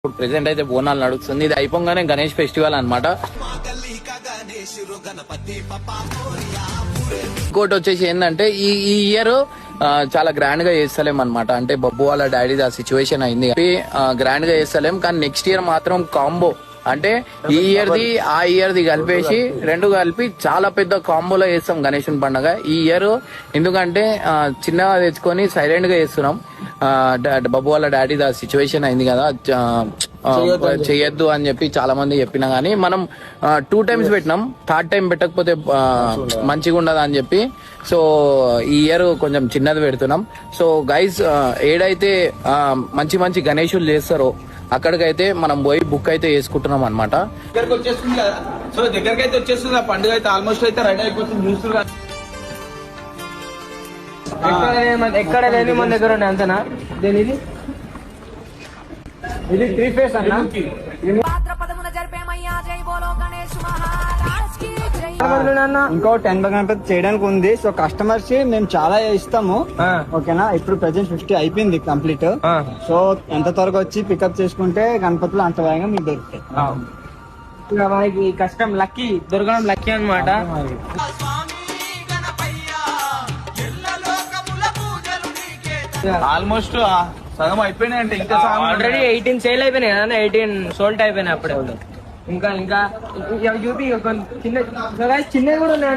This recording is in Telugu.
ఇప్పుడు ప్రెసెంట్ అయితే బోనాలు నడుస్తుంది. ఇది అయిపోగానే గణేష్ ఫెస్టివల్ అన్నమాట. ఇంకోటి వచ్చేసి ఏంటంటే ఈ ఇయర్ చాలా గ్రాండ్ గా చేస్తలేం అనమాట. అంటే బబ్బు వాళ్ళ డాడీ ఆ సిచ్యువేషన్ అయింది, గ్రాండ్ గా చేస్తలేం. కానీ నెక్స్ట్ ఇయర్ మాత్రం కాంబో, అంటే ఈ ఇయర్ ది ఆ ఇయర్ ది కలిపేసి రెండు కలిపి చాలా పెద్ద కాంబోలో చేస్తాం గణేశుని పండుగ ఈ ఇయర్. ఎందుకంటే చిన్నగా తెచ్చుకొని సైలెంట్ గా చేస్తున్నాం. బాబు వాళ్ళ డాడీ దా సిచ్యువేషన్ అయింది కదా, చెయ్యొద్దు అని చెప్పి చాలా మంది చెప్పినా గానీ మనం 2 times పెట్టినాం. 3rd time పెట్టకపోతే మంచిగా ఉండదు అని చెప్పి సో ఈ ఇయర్ కొంచెం చిన్నది పెడుతున్నాం. సో గైస్ ఏడైతే మంచి మంచి గణేశులు చేస్తారో అక్కడికైతే మనం పోయి బుక్ అయితే చేసుకుంటున్నాం అనమాట. దగ్గరకు వచ్చేస్తుంది కదా, సో దగ్గరికి అయితే వచ్చేస్తుంది. ఆ పండుగ అయితే ఆల్మోస్ట్ అయితే రెడీ అయిపోతుంది. చూస్తున్నా ఎక్కడ లేని మన దగ్గర ఉండే అంతనా. ఇది 3 phase అన్న. ఇంకో 10 గణపతి చేయడానికి ఉంది. సో కస్టమర్స్ మేము చాలా ఇస్తాము, ఓకేనా. ఇప్పుడు ప్రెసెంట్ 50 అయిపోయింది కంప్లీట్. సో ఎంత త్వరగా వచ్చి పికప్ చేసుకుంటే గణపతులు అంత వేగంగా మీకు దొరుకుతాయి. మనకి కష్టం లక్కీ దొరకడం లక్కీ అనమాట. ఆల్మోస్ట్ సగం అయిపోయినాయి. అంటే ఇంకా ఆల్రెడీ 18 సేల్ అయిపోయినాయి కదా, 18 సోల్డ్ అయిపోయినాయి అప్పుడే. ఇంకా ఇంకా చూపి చిన్న చిన్నవి కూడా ఉన్నాయి.